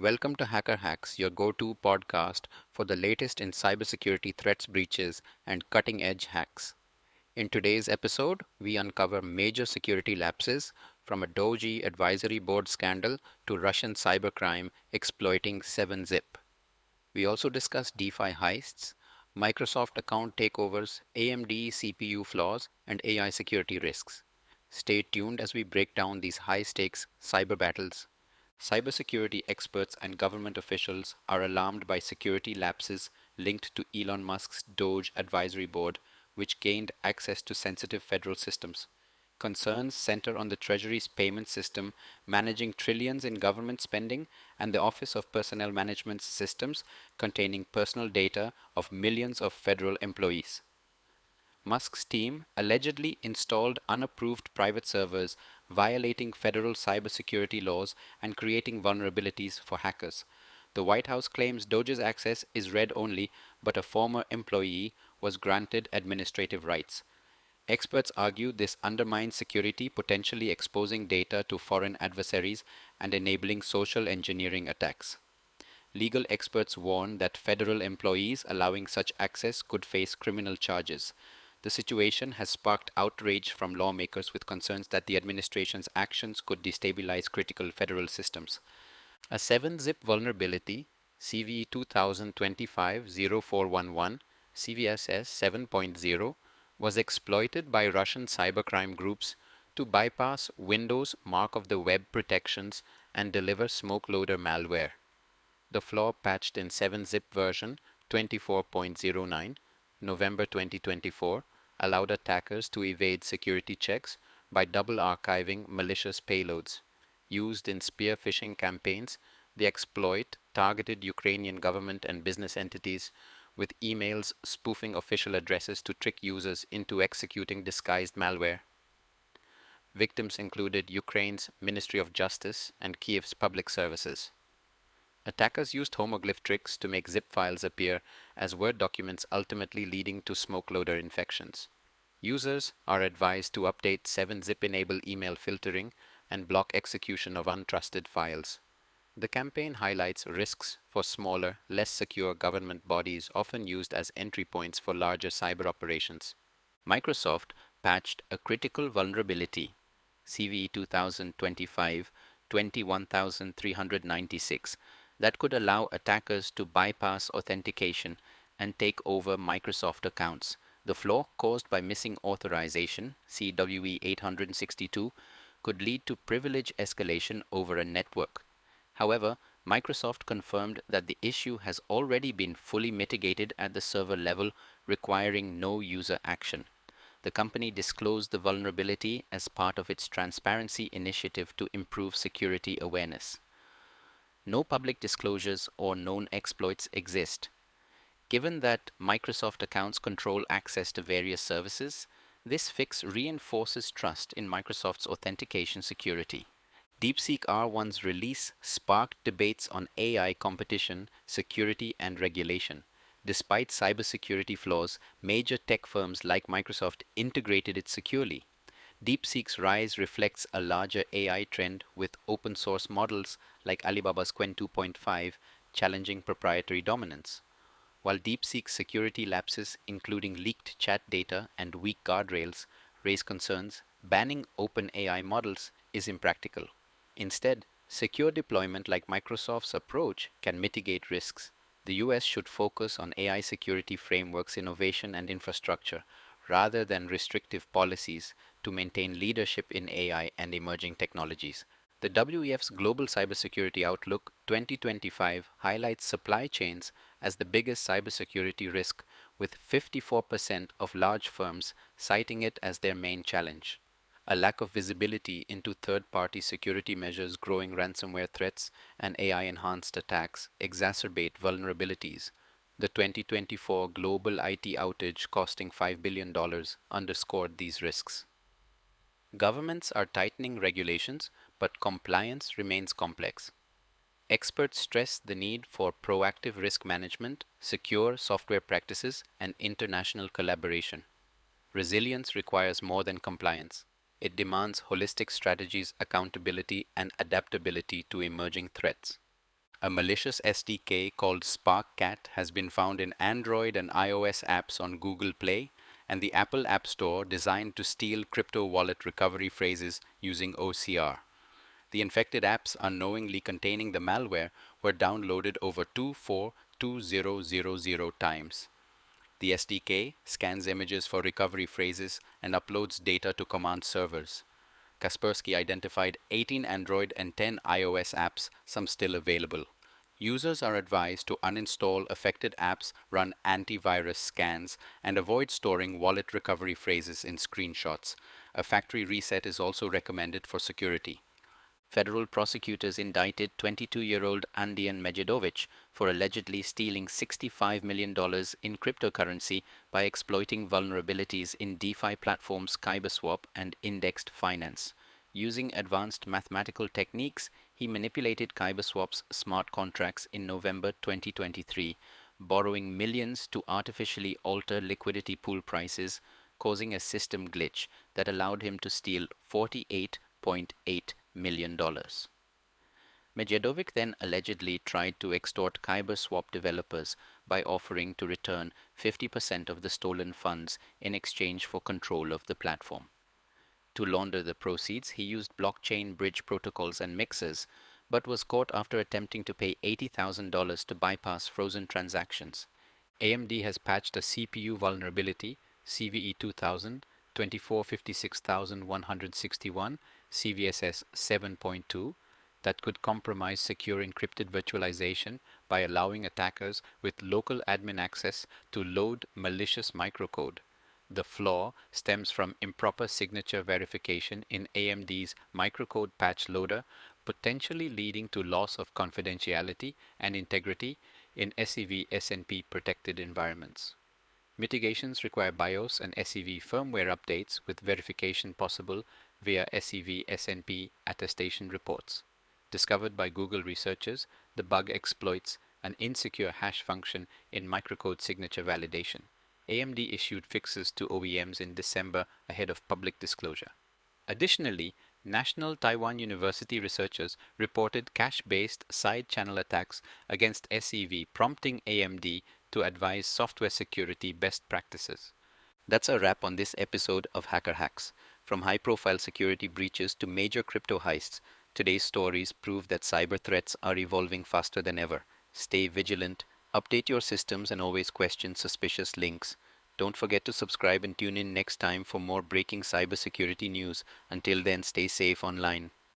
Welcome to Hacker Hacks, your go-to podcast for the latest in cybersecurity threats, breaches, and cutting-edge hacks. In today's episode, we uncover major security lapses from a DOGE advisory board scandal to Russian cybercrime exploiting 7-zip. We also discuss DeFi heists, Microsoft account takeovers, AMD CPU flaws, and AI security risks. Stay tuned as we break down these high-stakes cyber battles. Cybersecurity experts and government officials are alarmed by security lapses linked to Elon Musk's DOGE advisory board, which gained access to sensitive federal systems. Concerns center on the Treasury's payment system managing trillions in government spending and the Office of Personnel Management systems containing personal data of millions of federal employees. Musk's team allegedly installed unapproved private servers, violating federal cybersecurity laws and creating vulnerabilities for hackers. The White House claims DOGE's access is read only, but a former employee was granted administrative rights. Experts argue this undermines security, potentially exposing data to foreign adversaries and enabling social engineering attacks. Legal experts warn that federal employees allowing such access could face criminal charges. The situation has sparked outrage from lawmakers with concerns that the administration's actions could destabilize critical federal systems. A 7-zip vulnerability, CVE 2025-0411, CVSS 7.0, was exploited by Russian cybercrime groups to bypass Windows mark of the web protections and deliver smoke loader malware. The flaw, patched in 7-zip version 24.09, November 2024, allowed attackers to evade security checks by double archiving malicious payloads. Used in spear phishing campaigns, the exploit targeted Ukrainian government and business entities with emails spoofing official addresses to trick users into executing disguised malware. Victims included Ukraine's Ministry of Justice and Kiev's public services. Attackers used homoglyph tricks to make zip files appear as Word documents, ultimately leading to smoke loader infections. Users are advised to update 7-zip enable email filtering and block execution of untrusted files. The campaign highlights risks for smaller, less secure government bodies often used as entry points for larger cyber operations. Microsoft patched a critical vulnerability, CVE 2025-21396, that could allow attackers to bypass authentication and take over Microsoft accounts. The flaw, caused by missing authorization, CWE 862, could lead to privilege escalation over a network. However, Microsoft confirmed that the issue has already been fully mitigated at the server level, requiring no user action. The company disclosed the vulnerability as part of its transparency initiative to improve security awareness. No public disclosures or known exploits exist. Given that Microsoft accounts control access to various services, this fix reinforces trust in Microsoft's authentication security. DeepSeek R1's release sparked debates on AI competition, security, and regulation. Despite cybersecurity flaws, major tech firms like Microsoft integrated it securely. DeepSeek's rise reflects a larger AI trend, with open source models like Alibaba's Qwen 2.5 challenging proprietary dominance. While DeepSeek's security lapses, including leaked chat data and weak guardrails, raise concerns, banning open AI models is impractical. Instead, secure deployment like Microsoft's approach can mitigate risks. The US should focus on AI security frameworks, innovation, and infrastructure, rather than restrictive policies, to maintain leadership in AI and emerging technologies. The WEF's Global Cybersecurity Outlook 2025 highlights supply chains as the biggest cybersecurity risk, with 54% of large firms citing it as their main challenge. A lack of visibility into third-party security measures, growing ransomware threats, and AI-enhanced attacks exacerbate vulnerabilities. The 2024 global IT outage costing $5 billion underscored these risks. Governments are tightening regulations, but compliance remains complex. Experts stress the need for proactive risk management, secure software practices, and international collaboration. Resilience requires more than compliance. It demands holistic strategies, accountability, and adaptability to emerging threats. A malicious SDK called SparkCat has been found in Android and iOS apps on Google Play and the Apple App Store, designed to steal crypto wallet recovery phrases using OCR. The infected apps unknowingly containing the malware were downloaded over 242000 times. The SDK scans images for recovery phrases and uploads data to command servers. Kaspersky identified 18 Android and 10 iOS apps, some still available. Users are advised to uninstall affected apps, run antivirus scans, and avoid storing wallet recovery phrases in screenshots. A factory reset is also recommended for security. Federal prosecutors indicted 22-year-old Andian Medjedovic for allegedly stealing $65 million in cryptocurrency by exploiting vulnerabilities in DeFi platforms Kyberswap and indexed finance. Using advanced mathematical techniques, he manipulated Kyberswap's smart contracts in November 2023, borrowing millions to artificially alter liquidity pool prices, causing a system glitch that allowed him to steal $48.8 million. Medjedovic then allegedly tried to extort Kyberswap developers by offering to return 50% of the stolen funds in exchange for control of the platform. To launder the proceeds, he used blockchain bridge protocols and mixers, but was caught after attempting to pay $80,000 to bypass frozen transactions. AMD has patched a CPU vulnerability, CVE 2000, 2456161, CVSS 7.2, that could compromise secure encrypted virtualization by allowing attackers with local admin access to load malicious microcode. The flaw stems from improper signature verification in AMD's microcode patch loader, potentially leading to loss of confidentiality and integrity in SEV SNP protected environments. Mitigations require BIOS and SEV firmware updates, with verification possible via SEV SNP attestation reports. Discovered by Google researchers, the bug exploits an insecure hash function in microcode signature validation. AMD issued fixes to OEMs in December ahead of public disclosure. Additionally, National Taiwan University researchers reported cache-based side-channel attacks against SEV, prompting AMD to advise software security best practices. That's a wrap on this episode of Hacker Hacks. From high-profile security breaches to major crypto heists, today's stories prove that cyber threats are evolving faster than ever. Stay vigilant, update your systems, and always question suspicious links. Don't forget to subscribe and tune in next time for more breaking cybersecurity news. Until then, stay safe online.